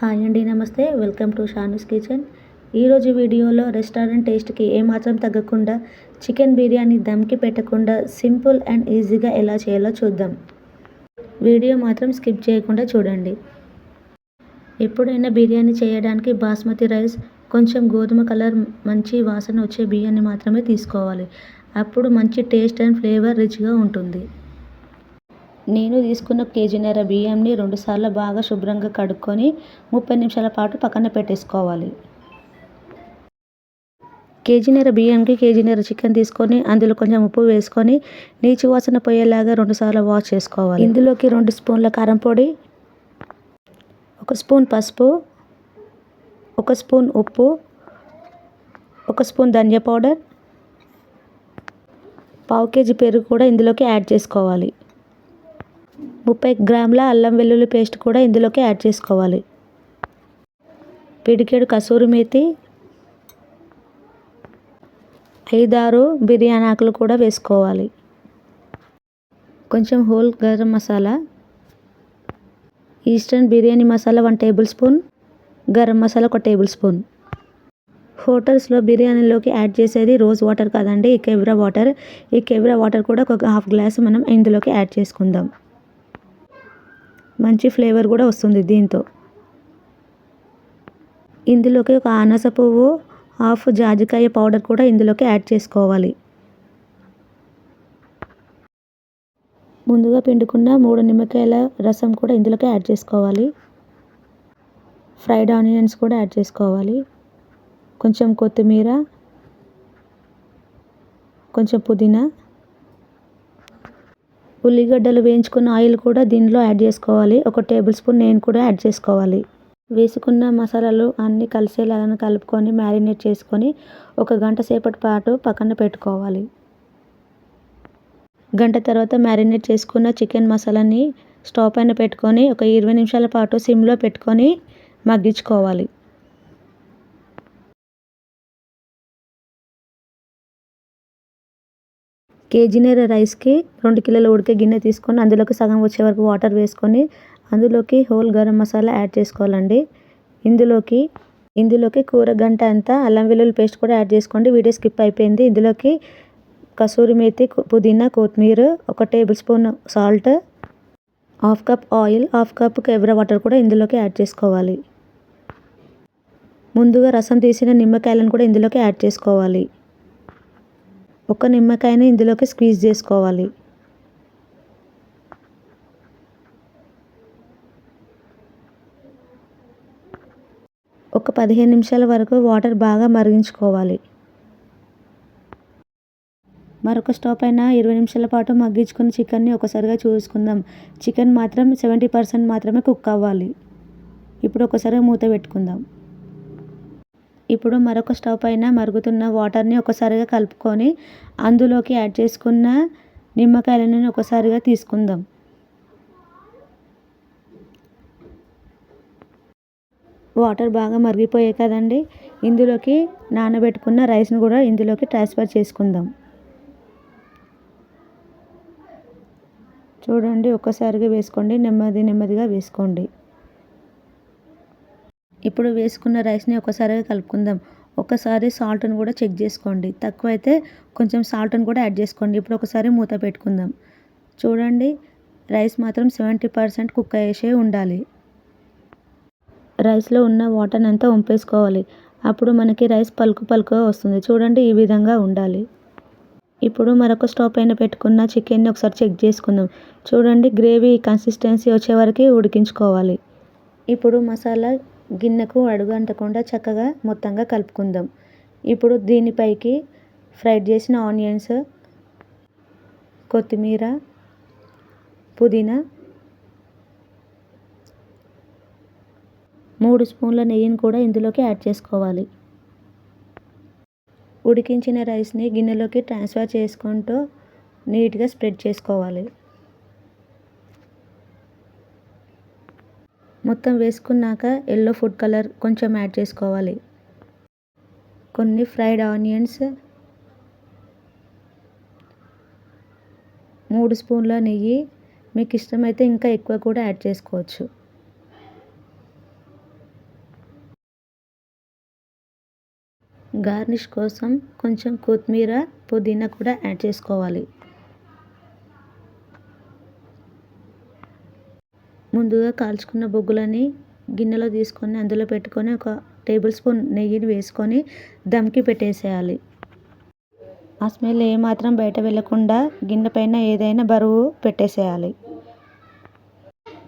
Hi అండి, నమస్తే. Welcome to Shanu's kitchen. ఈరోజు వీడియోలో రెస్టారెంట్ టేస్ట్కి ఏమాత్రం తగ్గకుండా చికెన్ బిర్యానీ దమ్కి పెట్టకుండా సింపుల్ అండ్ ఈజీగా ఎలా చేయాలో చూద్దాం. వీడియో మాత్రం స్కిప్ చేయకుండా చూడండి. ఎప్పుడైనా బిర్యానీ చేయడానికి బాస్మతి రైస్, కొంచెం గోధుమ కలర్, మంచి వాసన వచ్చే బియ్యాన్ని మాత్రమే తీసుకోవాలి. అప్పుడు మంచి టేస్ట్ అండ్ ఫ్లేవర్ రిచ్గా ఉంటుంది. నేను తీసుకున్న కేజీన్నర బియ్యంని 2 సార్లు బాగా శుభ్రంగా కడుక్కొని 30 నిమిషాల పాటు పక్కన పెట్టేసుకోవాలి. కేజీన్నర బియ్యంకి కేజీన్నర చికెన్ తీసుకొని అందులో కొంచెం ఉప్పు వేసుకొని నీచు వాసన పోయేలాగా 2 సార్లు వాష్ చేసుకోవాలి. ఇందులోకి 2 స్పూన్ల కారం పొడి, 1 స్పూన్ పసుపు, 1 స్పూన్ ఉప్పు, 1 స్పూన్ ధనియా పౌడర్, 1/2 కేజీ పెరుగు కూడా ఇందులోకి యాడ్ చేసుకోవాలి. 30 గ్రాముల అల్లం వెల్లుల్లి పేస్ట్ కూడా ఇందులోకి యాడ్ చేసుకోవాలి. పిడికెడు కసూరి మేతి, 5-6 బిర్యానీ ఆకులు కూడా వేసుకోవాలి. కొంచెం whole garam masala, eastern biryani masala 1 table spoon, garam masala 1 table spoon. హోటల్స్లో బిర్యానీలోకి యాడ్ చేసేది రోజ్ వాటర్ కాదండి, ఈ కెవ్రా వాటర్. ఈ కెవ్రా వాటర్ కూడా ఒక 1/2 గ్లాసు మనం ఇందులోకి యాడ్ చేసుకుందాం. మంచి ఫ్లేవర్ కూడా వస్తుంది దీంతో. ఇందులోకి 1 అనాస పువ్వు, 1/2 జాజికాయ పౌడర్ కూడా ఇందులోకి యాడ్ చేసుకోవాలి. ముందుగా పిండుకున్న 3 నిమ్మకాయల రసం కూడా ఇందులోకి యాడ్ చేసుకోవాలి. ఫ్రైడ్ ఆనియన్స్ కూడా యాడ్ చేసుకోవాలి. కొంచెం కొత్తిమీర, కొంచెం పుదీనా, ఉల్లిగడ్డలు వేయించుకున్న ఆయిల్ కూడా దీనిలో యాడ్ చేసుకోవాలి. 1 టేబుల్ స్పూన్ నేను కూడా యాడ్ చేసుకోవాలి. వేసుకున్న మసాలాలు అన్నీ కలిసేలాగా కలుపుకొని మ్యారినేట్ చేసుకొని 1 గంట సేపటి పాటు పక్కన పెట్టుకోవాలి. గంట తర్వాత మ్యారినేట్ చేసుకున్న చికెన్ మసాలాని స్టవ్ పైన పెట్టుకొని ఒక 20 నిమిషాల పాటు సిమ్లో పెట్టుకొని మగ్గించుకోవాలి. కేజీన్నర రైస్కి 2 కిలోల ఉడికే గిన్నె తీసుకొని అందులోకి సగం వచ్చే వరకు వాటర్ వేసుకొని అందులోకి హోల్ గరం మసాలా యాడ్ చేసుకోవాలండి. ఇందులోకి కూర గంట అంతా అల్లం వెల్లుల్లి పేస్ట్ కూడా యాడ్ చేసుకోండి. వీడియో స్కిప్ అయిపోయింది. ఇందులోకి కసూరి మేతి, పుదీనా, కొత్తిమీర, 1 tablespoon salt, 1/2 cup oil, 1/2 cup kewra water కూడా ఇందులోకి యాడ్ చేసుకోవాలి. ముందుగా రసం తీసిన నిమ్మకాయలను కూడా ఇందులోకి యాడ్ చేసుకోవాలి. 1 నిమ్మకాయని ఇందులోకి స్క్వీజ్ చేసుకోవాలి. ఒక 15 నిమిషాల వరకు వాటర్ బాగా మరిగించుకోవాలి. మరొక స్టవ్ పైన 20 నిమిషాల పాటు మగ్గించుకున్న చికెన్ని ఒకసారిగా చూసుకుందాం. చికెన్ మాత్రం 70% మాత్రమే కుక్ అవ్వాలి. ఇప్పుడు ఒకసారి మూత పెట్టుకుందాం. ఇప్పుడు మరొక స్టవ్ పైన మరుగుతున్న వాటర్ని ఒకసారిగా కలుపుకొని అందులోకి యాడ్ చేసుకున్న నిమ్మకాయలను ఒకసారిగా తీసుకుందాం. వాటర్ బాగా మరిగిపోయాయి కదండి. ఇందులోకి నానబెట్టుకున్న రైస్ని కూడా ఇందులోకి ట్రాన్స్ఫర్ చేసుకుందాం. చూడండి, ఒక్కసారిగా వేసుకోండి, నెమ్మదిగా వేసుకోండి. ఇప్పుడు వేసుకున్న రైస్ని ఒకసారిగా కలుపుకుందాం. ఒకసారి సాల్ట్ని కూడా చెక్ చేసుకోండి. తక్కువైతే కొంచెం సాల్ట్ని కూడా యాడ్ చేసుకోండి. ఇప్పుడు ఒకసారి మూత పెట్టుకుందాం. చూడండి, రైస్ మాత్రం 70% కుక్ అయ్యేసే ఉండాలి. రైస్లో ఉన్న వాటర్ని అంతా వంపేసుకోవాలి. అప్పుడు మనకి రైస్ పలుకుగా వస్తుంది. చూడండి, ఈ విధంగా ఉండాలి. ఇప్పుడు మరొక స్టవ్ పైన పెట్టుకున్న చికెన్ని ఒకసారి చెక్ చేసుకుందాం. చూడండి, గ్రేవీ కన్సిస్టెన్సీ వచ్చే వరకు ఉడికించుకోవాలి. ఇప్పుడు మసాలా గిన్నెకు అడుగు అంటకుండా చక్కగా మొత్తంగా కలుపుకుందాం. ఇప్పుడు దీనిపైకి ఫ్రైడ్ చేసిన ఆనియన్స్, కొత్తిమీర, పుదీనా, 3 స్పూన్ల నెయ్యిని కూడా ఇందులోకి యాడ్ చేసుకోవాలి. ఉడికించిన రైస్ని గిన్నెలోకి ట్రాన్స్ఫర్ చేసుకుంటూ నీట్గా స్ప్రెడ్ చేసుకోవాలి. మొత్తం వేసుకున్నాక ఎల్లో ఫుడ్ కలర్ కొంచెం యాడ్ చేసుకోవాలి. కొన్ని ఫ్రైడ్ ఆనియన్స్, 3 స్పూన్ల నెయ్యి, మీకు ఇష్టమైతే ఇంకా ఎక్కువ కూడా యాడ్ చేసుకోవచ్చు. గార్నిష్ కోసం కొంచెం కొత్తిమీర, పుదీనా కూడా యాడ్ చేసుకోవాలి. ముందుగా కాల్చుకున్న బొగ్గులని గిన్నెలో తీసుకొని అందులో పెట్టుకొని ఒక టేబుల్ స్పూన్ నెయ్యిని వేసుకొని దమ్కి పెట్టేసేయాలి. ఆ స్మెల్ ఏమాత్రం బయట వెళ్ళకుండా గిన్నె పైన ఏదైనా బరువు పెట్టేసేయాలి.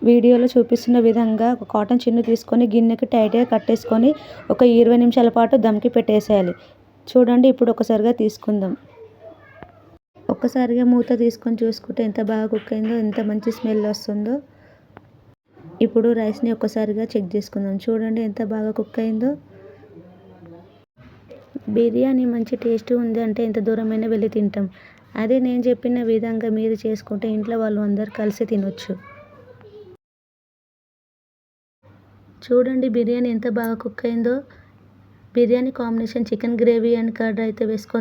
వీడియోలో చూపిస్తున్న విధంగా ఒక కాటన్ చిన్ను తీసుకొని గిన్నెకి టైట్గా కట్టేసుకొని ఒక 20 నిమిషాల పాటు దమ్కి పెట్టేసేయాలి. చూడండి, ఇప్పుడు ఒకసారిగా తీసుకుందాం. ఒక్కసారిగా మూత తీసుకొని చూసుకుంటే ఎంత బాగా కుక్ అయిందో, ఎంత మంచి స్మెల్ వస్తుందో. ఇప్పుడు రైస్ని ఒక్కసారిగా చెక్ చేసుకుందాం. చూడండి ఎంత బాగా కుక్ అయిందో. బిర్యానీ మంచి టేస్ట్ ఉంది అంటే ఎంత దూరమైనా వెళ్ళి తింటాం. అదే నేను చెప్పిన విధంగా మీరు చేసుకుంటే ఇంట్లో వాళ్ళు అందరు కలిసి తినొచ్చు. చూడండి బిర్యానీ ఎంత బాగా కుక్ అయిందో. Biryani combination chicken gravy and curd అయితే వేసుకొని